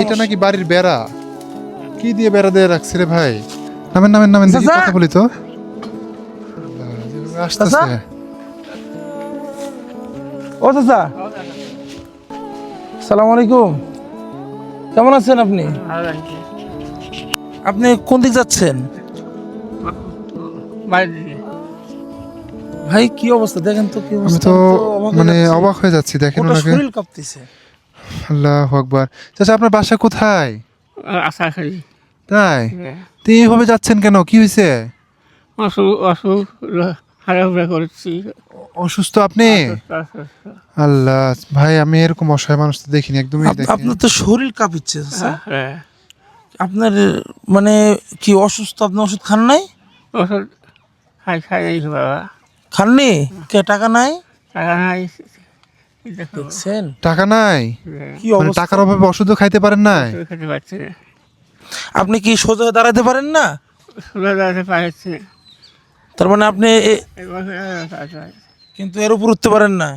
এটা নাকি বাড়ির বেড়া? কি দিয়ে বেড়া দিয়ে রাখছে রে ভাই? নামেন নামেন নামেন, দেখি চাচা! কথা বলি তো। আসতেছে। চাচা! ও চাচা, সালাম আলাইকুম। কেমন আছেন আপনি? আপনি কোন দিক যাচ্ছেন? ভাই কি অবস্থা দেখেন তো, কি আমি অবস্থা। তো অবাক হয়ে মানে যাচ্ছি। অবাক হয়ে যাচ্ছি, দেখেন গোটা ওনাকে। শরীর কাঁপতেছে। আল্লাহু আকবার। চাচা আপনার বাসা কোথায়? আশা করি তাই তো এইভাবে যাচ্ছেন কেন, কি হয়েছে? অসুখ অসুখ হারাফারা করছি। অসুস্থ আপনি? আল্লাহ ভাই, আমি এরকম অসহায় মানুষ তো দেখিনি একদমই। দেখেন আপনার তো শরীর কাঁপিচ্ছে চাচা। হ্যাঁ, আপনার মানে কি অসুস্থ? আপনি ওষুধ খান নাই? ওষুধ খাই খাই এই বাবা, খাননি? কে টাকা নাই? টাকা নাই। দেখো, দেখছেন টাকা নাই? কি মানে অবস্থা। টাকার অভাবে ওষুধও খাইতে পারেন নাই? ওষুধ খেতে পারছি না, আপনি কি সোজা হয়ে দাঁড়াতে পারেন না? সোজা দাঁড়াতে পারছি না। তার মানে আপনি কিন্তু এর উপর উঠতে পারেন না।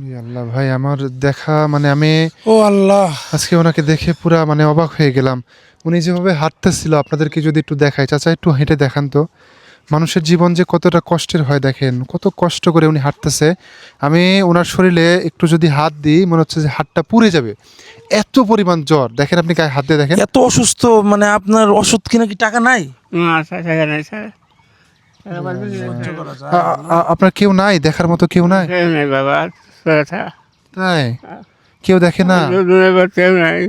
ই আল্লাহ ভাই, আমার দেখা মানে আমি ও আল্লাহ, আজকে ওনাকে দেখে পুরা মানে অবাক হয়ে গেলাম। উনি যেভাবে হাঁটতেছিল, আপনাদেরকে যদি একটু দেখাই, চাচা একটু হেঁটে দেখান তো। মানুষের জীবন যে কতটা কষ্টের হয়, দেখেন কত কষ্ট করে উনি হাঁটতেছে। আমি ওনার শরীরে একটু যদি হাত দিই, মনে হচ্ছে যে হাতটা পুড়ে যাবে, এত পরিমাণ জ্বর। দেখেন আপনি গায়ে হাত দিয়ে দেখেন। এত অসুস্থ, মানে আপনার ওষুধ কিনা কি টাকা নাই? টাকা নাই স্যার, আপনার কেউ নাই দেখার মতো? কেউ নাই? কেউ নাই বাবা, তাই কেউ দেখে না? কেউ নাই।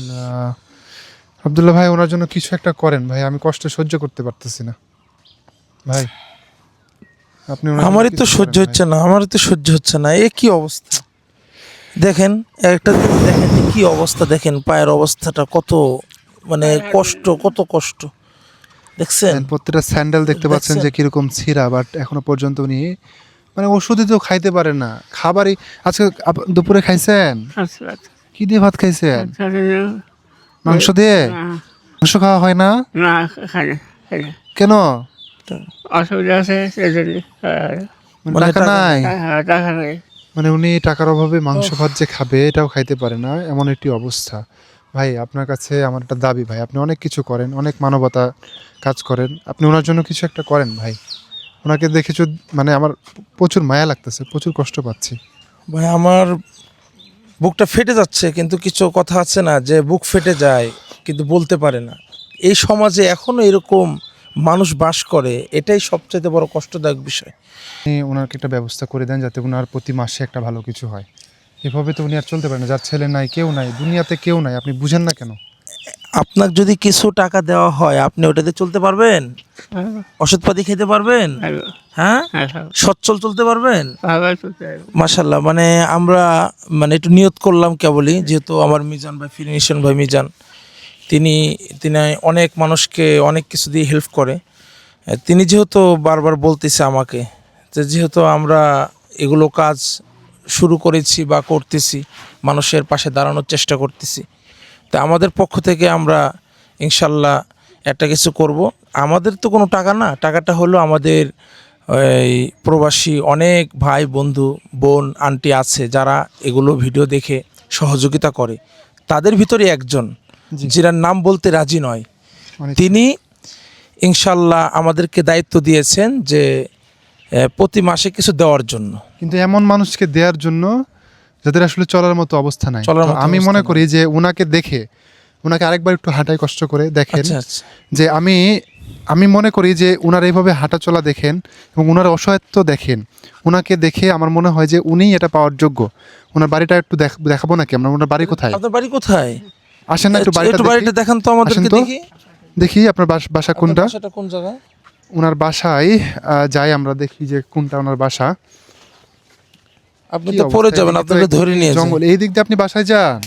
না আব্দুল্লাহ ভাই, ওনার জন্য কিছু একটা করেন ভাই, আমি কষ্ট সহ্য করতে পারতেছি না ভাই। আপনি ওনার জন্য আমারই তো কিছু সহ্য করেন হচ্ছে না, আমারই তো সহ্য হচ্ছে না। এ কি অবস্থা দেখেন, একটা জিনিস দেখেন যে কি অবস্থা, দেখেন পায়ের অবস্থাটা কত, মানে কষ্ট, কত কষ্ট দেখছেন। ভাই। প্রত্যেকটা স্যান্ডেল দেখতে পাচ্ছেন যে দেখছেন? কিরকম ছিঁড়া, বাট এখনো পর্যন্ত উনি মানে ওষুধই তো খাইতে পারে না, খাবারই। আজকে দুপুরে খাইছেন কি দিয়ে? ভাত খাইছেন মাংস দিয়ে? মাংস খাওয়া হয় না না, খাই না, খাই না। কেন? অসুবিধা আছে সেই জন্য। মানে মানে টাকা টাকা নাই? টাকা নেই। মানে উনি টাকার অভাবে মাংস ভাত যে খাবে এটাও খাইতে পারে না, এমন একটি অবস্থা। ভাই আপনার কাছে আমার একটা দাবি ভাই, আপনি অনেক কিছু করেন, অনেক মানবতা কাজ করেন, আপনি ওনার জন্য কিছু একটা করেন ভাই। ওনাকে দেখে মানে আমার প্রচুর মায়া লাগতেছে, প্রচুর কষ্ট পাচ্ছি। ভাই আমার বুকটা ফেটে যাচ্ছে, কিন্তু কিছু কথা আছে না যে বুক ফেটে যায় কিন্তু বলতে পারে না। এই সমাজে এখনো এরকম মানুষ বাস করে, এটাই সবচেয়ে বড় কষ্টদায়ক বিষয়। আপনি ওনাকে একটা ব্যবস্থা করে দেন যাতে ওনার প্রতি মাসে একটা ভালো কিছু হয়। এভাবে তো উনি আর চলতে পারেন না, যার ছেলে নাই, কেউ নাই দুনিয়াতে, কেউ নাই। আপনি বুঝেন না কেন? আপনার যদি কিছু টাকা দেওয়া হয়, আপনি ওটাতে চলতে পারবেন? ওষুধপাতি খেতে পারবেন? হ্যাঁ, সচ্ছল চলতে পারবেন? মাশাল্লাহ, মানে আমরা মানে একটু নিয়ত করলাম কেবলই, যেহেতু আমার মিজান ভাই, ফিনিশন ভাই মিজান, তিনি তিনি অনেক মানুষকে অনেক কিছু দিয়ে হেল্প করে। তিনি যেহেতু বারবার বলতেছে আমাকে যে যেহেতু আমরা এগুলো কাজ শুরু করেছি বা করতেছি, মানুষের পাশে দাঁড়ানোর চেষ্টা করতেছি, তা আমাদের পক্ষ থেকে আমরা ইনশাল্লাহ একটা কিছু করব। আমাদের তো কোনো টাকা না, টাকাটা হলো আমাদের এই প্রবাসী অনেক ভাই বন্ধু বোন আন্টি আছে যারা এগুলো ভিডিও দেখে সহযোগিতা করে। তাদের ভিতরে একজন, যার নাম বলতে রাজি নয়, তিনি ইনশাল্লাহ আমাদেরকে দায়িত্ব দিয়েছেন যে প্রতি মাসে কিছু দেওয়ার জন্য। কিন্তু এমন মানুষকে দেওয়ার জন্য যাদের আসলে চলার মতো অবস্থা নাই। চলার তো মতো আমি অবস্থা মনে নাই। করি যে ওনাকে দেখে, ওনাকে আরেকবার একটু হাঁটায় কষ্ট করে দেখেন। আচ্ছা আচ্ছা, যে আমি মনে করি যে ওনার এইভাবে হাঁটা চলা দেখেন এবং ওনার অসহায়ত্ব দেখেন, ওনাকে দেখে আমার মনে হয় যে উনিই এটা পাওয়ার যোগ্য। ওনার বাড়িটা একটু দেখাবো নাকি আমরা? ওনার বাড়ি কোথায়? আপনার বাড়ি কোথায়? আসেন না একটু একটু বাড়িটা দেখি। দেখান তো আমাদেরকে, আসেন তো। দেখি দেখি আপনার বাসা আপনার কোনটা। বাসাটা কোন জায়গায়? ওনার বাসায় যাই আমরা, দেখি যে কোনটা ওনার বাসা। আপনি কি তো পড়ে অবস্থা, যাবেন, এদিকে তো আপনাকে ধরে নিয়ে যান। জঙ্গল, এই দিক দিয়ে আপনি বাসায় যান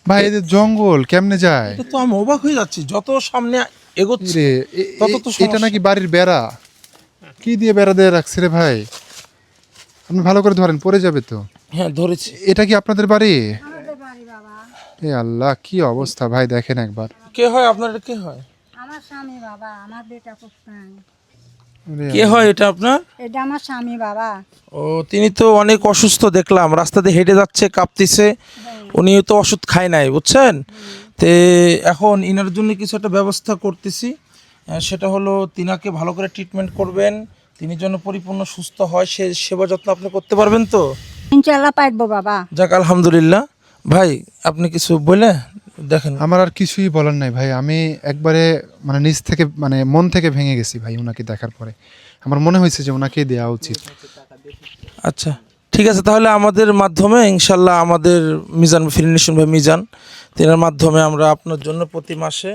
ভাই, এই যে জঙ্গল কেমনে যায়? এটা তো আমি অবাক হয়ে যাচ্ছি, যত সামনে এগোচ্ছি রে তত তো এটা নাকি বাড়ির বেড়া? কি দিয়ে বেড়া দিয়ে রাখছে রে ভাই? আপনি ভালো করে ধরেন, পড়ে যাবে তো। হ্যাঁ ধরেছি। এটা কি আপনাদের বাড়ি? এ আল্লাহ, কি অবস্থা ভাই, দেখেন একবার। কে হয় আপনার? এটা কে হয়? আমার স্বামী বাবা, আমার বেটা পুত্র। কে হয় এটা আপনার? এটা আমার স্বামী বাবা। ও, তিনি তো অনেক অসুস্থ দেখলাম, রাস্তা দিয়ে হেঁটে যাচ্ছে, কাঁপতেছে। উনি তো ওষুধ খায় নাই, বুঝছেন? তে এখন ইনার জন্য কিছু একটা ব্যবস্থা করতেছি। সেটা হলো তিনাকে ভালো করে ট্রিটমেন্ট করবেন, তিনি যেন পরিপূর্ণ সুস্থ হয়, সে সেবা যত্ন আপনি করতে পারবেন তো? ইনশাল্লাহ পারবো বাবা। যাক, আলহামদুলিল্লাহ। ভাই, আপনি কিছু বলে দেখেন। আমার আর কিছুই বলার নাই ভাই, আমি একবারে মানে নিজ থেকে মানে মন থেকে ভেঙে গেছি ভাই ওনাকে দেখার পরে। আমার মনে হয়েছে যে ওনাকেই দেওয়া উচিত। আচ্ছা, ঠিক আছে, তাহলে আমাদের মাধ্যমে ইনশাল্লাহ, আমাদের মিজান ফিরিনেশন ভাই মিজান, তেনার মাধ্যমে আমরা আপনার জন্য প্রতি মাসে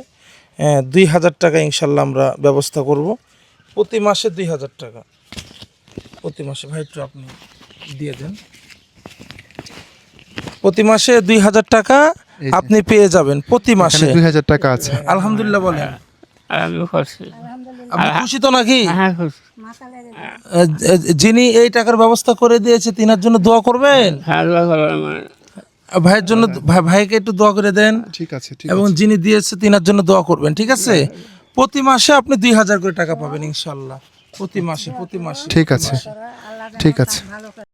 2,000 টাকা ইনশাল্লাহ আমরা ব্যবস্থা করব। প্রতি মাসে 2,000 টাকা প্রতি মাসে। ভাই একটু আপনি দিয়ে দেন। প্রতি মাসে 2,000 টাকা এই যে। আপনি পেয়ে যাবেন প্রতি মাসে। 2,000 টাকা আছে। আলহামদুলিল্লাহ বলেন। আর আমি খুশি। আপনি খুশি তো নাকি? হ্যাঁ খুশি। যিনি এই টাকার ব্যবস্থা করে দিয়েছে তিনার জন্য দোয়া করবেন। হ্যাঁ দোয়া করো আমার। ভাইয়ের জন্য ভাইকে একটু দোয়া করে দেন, ঠিক আছে, ঠিক এবং আছে। যিনি দিয়েছে তিনার জন্য দোয়া করবেন, ঠিক আছে? প্রতি মাসে আপনি 2,000 করে টাকা পাবেন ইনশাল্লাহ, প্রতি মাসে। ঠিক আছে, ঠিক আছে। ভালো করে